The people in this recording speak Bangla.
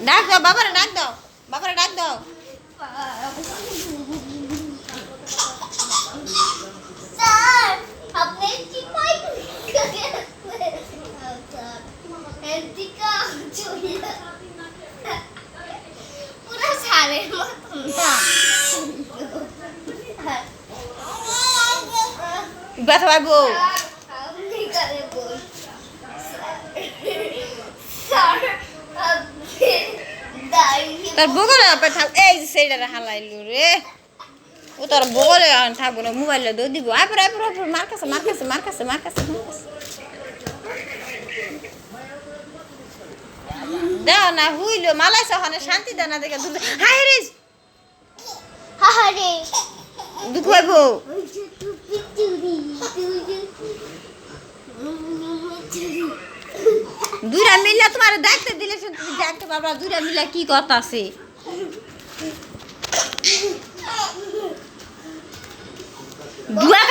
ডাক দাও বাবারে, ডাক দাও বাবারে, ডাক দাও। স্যার আপনি কি পাই এদিকে চলে পুরো সারের মতন না ব্যথা পাইবো। আপনি করে বল স্যার আপনি দাঁড়িয়ে তার বগলে থাক, এই যে সেইটা হালাইলো রে। ও তোর বগলে থাকবো না, মোবাইলে দৌড় দিব। আইপর আইপর আইপর, মার কাছে মার কাছে মার কাছে মার কাছে মার কাছে। দাও না হুইলো মালাই সহনে শান্তি দাও না দেখে দুধ হাই রিস হাহারে দুধ পাইবো। দুইটা মিললে তোমার দেখতে দিলে তুমি দেখতে পারবা দুইটা মিললে কি কথা আছে। দুয়া